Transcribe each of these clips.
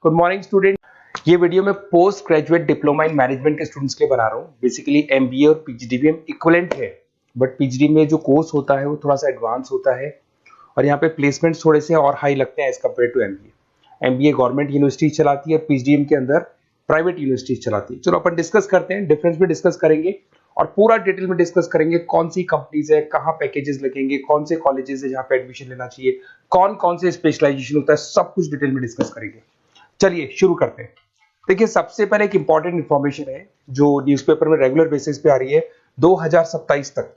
Good morning student. ये video मैं post graduate diploma in management के स्टूडेंट्स के लिए बना रहा हूँ। बेसिकली एमबीए और पीजीडीबीएम इक्विवेलेंट है, बट पीजीडी में जो कोर्स होता है वो थोड़ा सा एडवांस होता है और यहाँ पे प्लेसमेंट्स थोड़े से और हाई लगते हैं as compare to MBA. MBA government university चलाती है, पीजीडीएम के अंदर प्राइवेट यूनिवर्सिटी चलाती है। चलो अपन डिस्कस करते हैं, डिफरेंस भी डिस्कस करेंगे और पूरा डिटेल में डिस्कस करेंगे कौन सी कंपनीज है, कहाँ पैकेजेस लगेंगे, कौन से कॉलेजेस है जहाँ पे एडमिशन लेना चाहिए, कौन कौन से स्पेशलाइजेशन होता है, सब कुछ डिटेल में डिस्कस करेंगे। चलिए शुरू करते हैं। देखिए सबसे पहले एक इंपॉर्टेंट इंफॉर्मेशन है जो न्यूज़पेपर में रेगुलर बेसिस पे आ रही है। 2027 तक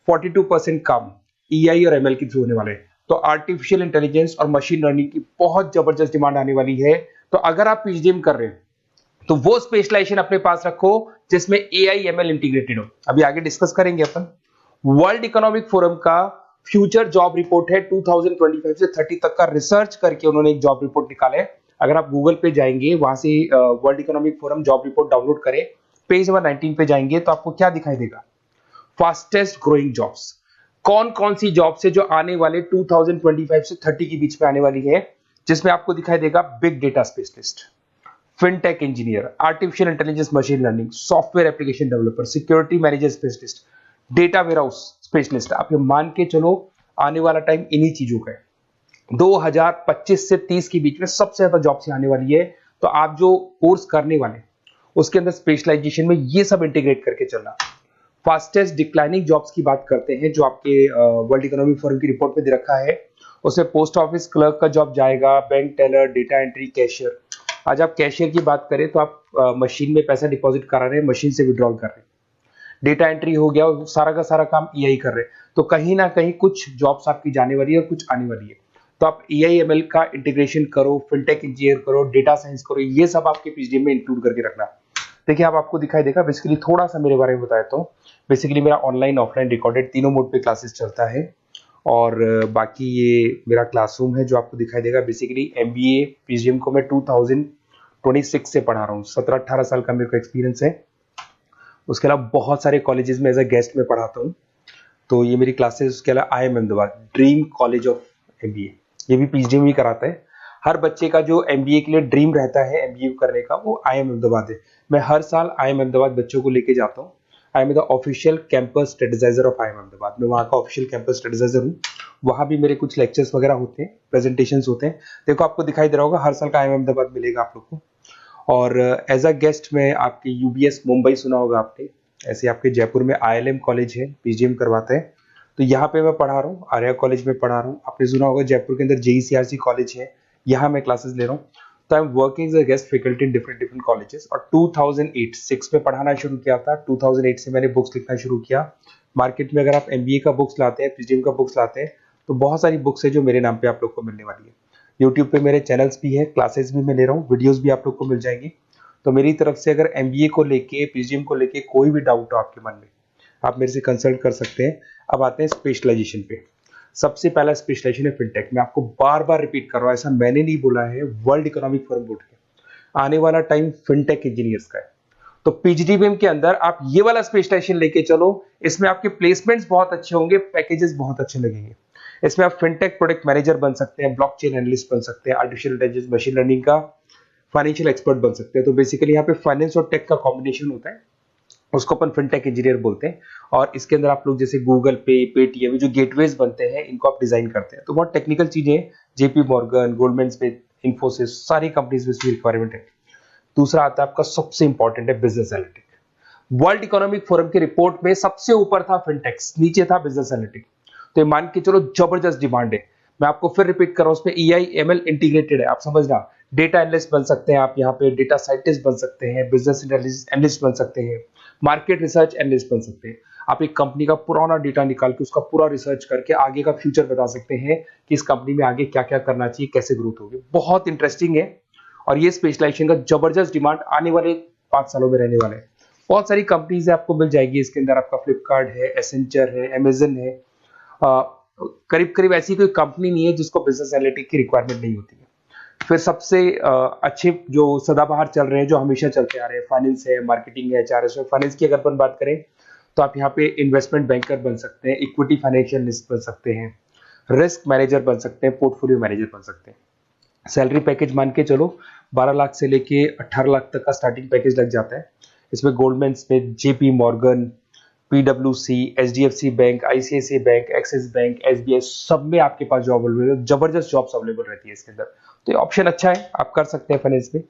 42% काम ईआई और एमएल के थ्रू होने वाले हैं। तो आर्टिफिशियल इंटेलिजेंस और मशीन लर्निंग की बहुत जबरदस्त डिमांड आने वाली है। तो अगर आप पीजीडीएम कर रहे हैं तो वो स्पेशलाइजेशन अपने पास रखो जिसमें एआई एमएल इंटीग्रेटेड हो। अभी आगे डिस्कस करेंगे अपन। वर्ल्ड इकोनॉमिक फोरम का फ्यूचर जॉब रिपोर्ट है 2025 से 30 तक का रिसर्च करके उन्होंने एक जॉब रिपोर्ट निकाला है। अगर आप गूगल पे जाएंगे, वहां से world economic forum job report download करें, पेज नंबर 19 पे जाएंगे तो आपको क्या दिखाई देगा? फास्टेस्ट ग्रोइंग जॉब्स, कौन कौन सी जॉब्स है जो आने वाले 2025 से 30 के बीच में आने वाली है, जिसमें आपको दिखाई देगा big data specialist, fintech engineer, artificial intelligence machine learning, software application developer, security manager specialist, data warehouse specialist. आप ये मान के चलो आने वाला टाइम इन्हीं चीजों का है। 2025 से 30 के बीच में सबसे ज्यादा जॉब्स आने वाली है। तो आप जो कोर्स करने वाले उसके अंदर स्पेशलाइजेशन में ये सब इंटीग्रेट करके चलना। फास्टेस्ट डिक्लाइनिंग जॉब्स की बात करते हैं जो आपके वर्ल्ड इकोनॉमिक फोरम की रिपोर्ट में दे रखा है। उसमें पोस्ट ऑफिस क्लर्क का जॉब जाएगा, bank teller, data entry, cashier. आज आप कैशियर की बात करें तो आप मशीन में पैसा डिपॉजिट करा रहे हैं, मशीन से विड्रॉल कर रहे हैं। डेटा एंट्री हो गया, सारा का सारा काम ईआई कर रहे हैं। तो कहीं ना कहीं कुछ जॉब्स आपकी जाने वाली है और कुछ आने वाली है। तो आप एआई एमएल का इंटीग्रेशन करो, फिनटेक इंजीनियर करो, डेटा साइंस करो, ये सब आपके पीजीडीएम में इंक्लूड करके रखना। देखिए अब आपको दिखाई देगा। बेसिकली थोड़ा सा मेरे बारे में बताया तो बेसिकली मेरा ऑनलाइन ऑफलाइन रिकॉर्डेड तीनों मोड पे क्लासेस चलता है और बाकी ये मेरा क्लासरूम है जो आपको दिखाई देगा। बेसिकली एमबीए पीजीडीएम को मैं 2026 से पढ़ा रहा हूँ। 17-18 साल का मेरे को एक्सपीरियंस है। उसके अलावा बहुत सारे कॉलेजेस में एज अ गेस्ट में पढ़ाता हूँ। तो ये मेरी क्लासेस, उसके अलावा IIM Ahmedabad dream college of MBA, ये भी पीजीडीएम ही कराता है। हर बच्चे का जो एमबीए के लिए ड्रीम रहता है एमबीए करने का, वो आईएम अहमदाबाद है। मैं हर साल आईएम अहमदाबाद बच्चों को लेके जाता हूँ। I am the official campus strategizer of IIM Ahmedabad. मैं वहाँ का ऑफिशियल कैंपस स्ट्रेटेजाइजर हूँ। वहाँ भी मेरे कुछ लेक्चर्स वगैरह होते हैं, प्रेजेंटेशंस होते हैं। देखो आपको दिखाई दे रहा होगा, हर साल का आईएम अहमदाबाद मिलेगा आप लोग को। और एज अ गेस्ट में आपके यूबीएस मुंबई सुना होगा आपने, ऐसे आपके जयपुर में आईएलएम कॉलेज है, पीजीडीएम करवाते हैं। तो यहाँ पे मैं पढ़ा रहा हूँ, आर्या कॉलेज में पढ़ा रहा हूँ। आपने सुना होगा जयपुर के अंदर जेईसीआरसी कॉलेज है, यहाँ मैं क्लासेस ले रहा हूँ। तो I am working as a guest faculty in different colleges. और 2008-6 में पढ़ाना शुरू किया था। 2008 से मैंने बुक्स लिखना शुरू किया। मार्केट में अगर आप एमबीए का बुक्स लाते हैं, पीजीडीएम का बुक्स लाते हैं, तो बहुत सारी बुक्स है जो मेरे नाम पे आप लोग को मिलने वाली है। यूट्यूब पे मेरे चैनल्स भी है, क्लासेस भी मैं ले रहा हूँ, वीडियोज भी आप लोग को मिल जाएंगी। तो मेरी तरफ से अगर एमबीए को लेके, पीजीडीएम को लेके कोई भी डाउट हो आपके मन में, आप मेरे से कंसल्ट कर सकते हैं। अब आते हैं स्पेशलाइजेशन पे। सबसे पहला स्पेशलाइजेशन है फिनटेक। मैं आपको बार बार रिपीट कर रहा हूं, ऐसा मैंने नहीं बोला है, वर्ल्ड इकोनॉमिक फोरम बोर्ड के आने वाला टाइम फिनटेक इंजीनियर्स का है। तो पीजीडीबीएम के अंदर आप ये वाला स्पेशलाइजेशन लेके चलो। इसमें आपके प्लेसमेंट्स बहुत अच्छे होंगे, पैकेजेस बहुत अच्छे लगेंगे। इसमें आप फिनटेक प्रोडक्ट मैनेजर बन सकते हैं, ब्लॉकचेन एनालिस्ट बन सकते हैं, आर्टिफिशियल इंटेलिजेंस मशीन लर्निंग का फाइनेंशियल एक्सपर्ट बन सकते हैं। तो बेसिकली यहाँ पे फाइनेंस और टेक का कॉम्बिनेशन होता है, उसको अपन फिनटेक इंजीनियर बोलते हैं। और इसके अंदर आप लोग जैसे गूगल पे, पेटीएम, जो गेटवेज बनते हैं, इनको आप डिजाइन करते हैं। तो बहुत टेक्निकल चीजें हैं। JP Morgan, Goldman Smith, Infosys, सारी कंपनीज में इसकी रिक्वायरमेंट है। दूसरा आता है आपका सबसे इंपॉर्टेंट है business analytic. World economic forum की रिपोर्ट में सबसे ऊपर था फिनटेक्स, नीचे था बिजनेस एनालिटिक। तो ये मान के चलो जबरदस्त डिमांड है। मैं आपको फिर रिपीट कर रहा हूं, उसमें ईआई एमएल इंटीग्रेटेड है। आप समझना, डेटा एनालिस्ट बन सकते हैं आप, यहाँ पे डेटा साइंटिस्ट बन सकते हैं, बिजनेस एनालिस्ट बन सकते हैं, मार्केट रिसर्च एनालिस्ट बन सकते हैं। आप एक कंपनी का पुराना डेटा निकाल के उसका पूरा रिसर्च करके आगे का फ्यूचर बता सकते हैं कि इस कंपनी में आगे क्या क्या करना चाहिए, कैसे ग्रोथ होगी। बहुत इंटरेस्टिंग है और ये स्पेशलाइजेशन का जबरदस्त डिमांड आने वाले 5 सालों में रहने वाले हैं। बहुत सारी कंपनीज है आपको मिल जाएगी इसके अंदर। आपका फ्लिपकार्ट है, एसेंचर है, अमेजन है। करीब करीब ऐसी कोई कंपनी नहीं है जिसको बिजनेस एनालिटिक की रिक्वायरमेंट नहीं होती है। फिर सबसे अच्छे जो सदाबहार चल रहे हैं, जो हमेशा चलते आ रहे हैं, फाइनेंस है, मार्केटिंग है, एचआरएस है। फाइनेंस की अगर अपन बात करें तो आप यहाँ पे इन्वेस्टमेंट बैंकर बन सकते हैं, इक्विटी फाइनेंशियल एनालिस्ट बन सकते हैं, रिस्क मैनेजर बन सकते हैं, पोर्टफोलियो मैनेजर बन सकते हैं। सैलरी पैकेज मान के चलो 12 लाख से लेके 18 लाख तक का स्टार्टिंग पैकेज लग जाता है। इसमें गोल्डमैन स्मिथ, जेपी मॉर्गन, पीडब्ल्यूसी, HDFC bank, ICICI bank, Axis bank, SBI, सब में आपके पास जॉब अवेलेबल है। जबरदस्त जॉब्स अवेलेबल रहती है इसके अंदर, तो ये ऑप्शन अच्छा है, आप कर सकते हैं फाइनेंस में।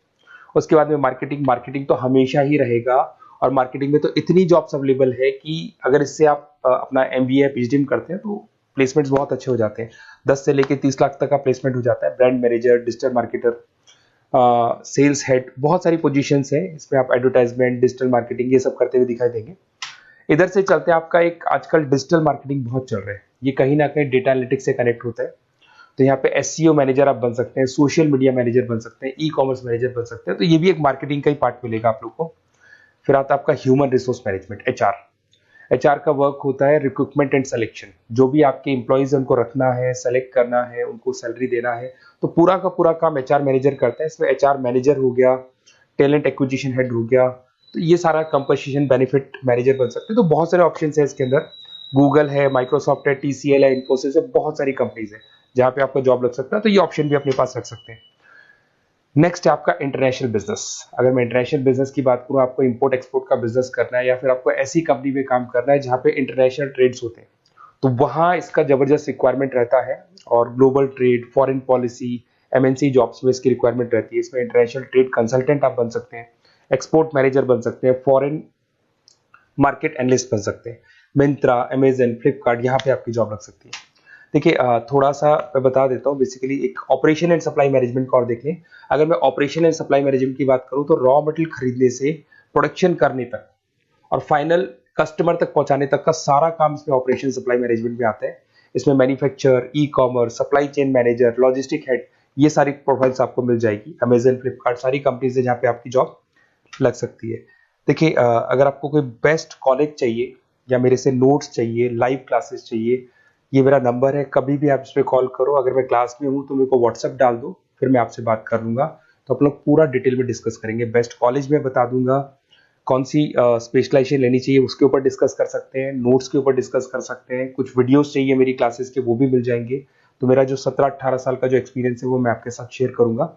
उसके बाद में मार्केटिंग, मार्केटिंग तो हमेशा ही रहेगा, और मार्केटिंग में तो इतनी जॉब्स अवेलेबल है कि अगर इससे आप अपना एमबीए या पीएचडी करते हैं तो प्लेसमेंट्स बहुत अच्छे हो जाते हैं। 10 से लेके 30 लाख तक का प्लेसमेंट हो जाता है। Brand manager, digital marketer, sales head, बहुत सारी पोजीशंस हैं इसमें। आप एडवर्टाइजमेंट, डिजिटल मार्केटिंग ये सब करते हुए दिखाई देंगे। इधर से चलते हैं, आपका एक आजकल डिजिटल मार्केटिंग बहुत चल रहा है, ये कहीं ना कहीं डेटा एनालिटिक्स से कनेक्ट होता है। तो यहाँ पे एसईओ मैनेजर आप बन सकते हैं, सोशल मीडिया मैनेजर बन सकते हैं, ई कॉमर्स मैनेजर बन सकते हैं, तो ये भी एक मार्केटिंग का ही पार्ट मिलेगा आप लोग को। फिर आता है आपका human resource management, HR. HR का वर्क होता है रिक्रूटमेंट एंड सिलेक्शन। जो भी आपके एम्प्लॉइज उनको रखना है, सेलेक्ट करना है, उनको सैलरी देना है, तो पूरा का पूरा काम एचआर मैनेजर करता है। इसमें एचआर मैनेजर हो गया, टैलेंट एक्विजिशन हेड हो गया, तो ये सारा कंपनसेशन बेनिफिट मैनेजर बन सकते हैं। तो बहुत सारे ऑप्शन है इसके अंदर। गूगल है, माइक्रोसॉफ्ट है, टीसीएल है, इन्फोसिस है, बहुत सारी कंपनीज है जहाँ पे आपका जॉब लग सकता है, तो ये ऑप्शन भी अपने पास रख सकते हैं। नेक्स्ट है आपका इंटरनेशनल बिजनेस। अगर मैं इंटरनेशनल बिजनेस की बात करूं, आपको इंपोर्ट एक्सपोर्ट का बिजनेस करना है या फिर आपको ऐसी कंपनी में काम करना है जहां पे इंटरनेशनल ट्रेड्स होते हैं, तो वहां इसका जबरदस्त रिक्वायरमेंट रहता है। और global trade, foreign policy, MNC jobs में इसकी रिक्वायरमेंट रहती है। इसमें इंटरनेशनल ट्रेड कंसल्टेंट आप बन सकते हैं, एक्सपोर्ट मैनेजर बन सकते हैं, फॉरेन मार्केट एनालिस्ट बन सकते हैं। मिंत्रा, अमेजन, फ्लिपकार्ट, यहाँ पे आपकी जॉब लग सकती है। देखिए थोड़ा सा मैं बता देता हूँ। बेसिकली एक ऑपरेशन एंड सप्लाई मैनेजमेंट का और देख लें। अगर मैं ऑपरेशन एंड सप्लाई मैनेजमेंट की बात करूँ तो रॉ मटेरियल खरीदने से प्रोडक्शन करने तक और फाइनल कस्टमर तक पहुंचाने तक का सारा काम इसमें ऑपरेशन सप्लाई मैनेजमेंट में आता है। इसमें manufacture, e commerce, supply chain manager, logistic head, ये सारी प्रोफाइल्स आपको मिल जाएगी। अमेजन, फ्लिपकार्ट, सारी कंपनीज है जहाँ पे आपकी जॉब लग सकती है। देखिए अगर आपको कोई बेस्ट कॉलेज चाहिए या मेरे से नोट्स चाहिए, लाइव क्लासेस चाहिए, ये मेरा नंबर है, कभी भी आप इस पर कॉल करो। अगर मैं क्लास में हूँ तो मेरे को व्हाट्सएप डाल दो, फिर मैं आपसे बात कर लूंगा। तो आप लोग पूरा डिटेल में डिस्कस करेंगे। बेस्ट कॉलेज में बता दूंगा, कौन सी स्पेशलाइजेशन लेनी चाहिए उसके ऊपर डिस्कस कर सकते हैं, नोट्स के ऊपर डिस्कस कर सकते हैं। कुछ वीडियोस चाहिए मेरी क्लासेस के, वो भी मिल जाएंगे। तो मेरा जो 17-18 साल का जो एक्सपीरियंस है वो मैं आपके साथ शेयर करूंगा।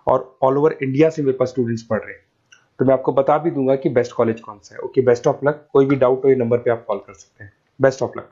और ऑल ओवर इंडिया से मेरे पास स्टूडेंट्स पढ़ रहे हैं, तो मैं आपको बता भी दूंगा कि बेस्ट कॉलेज कौन सा है। Okay, best of luck. कोई भी डाउट हो ये नंबर पे आप कॉल कर सकते हैं। Best of luck.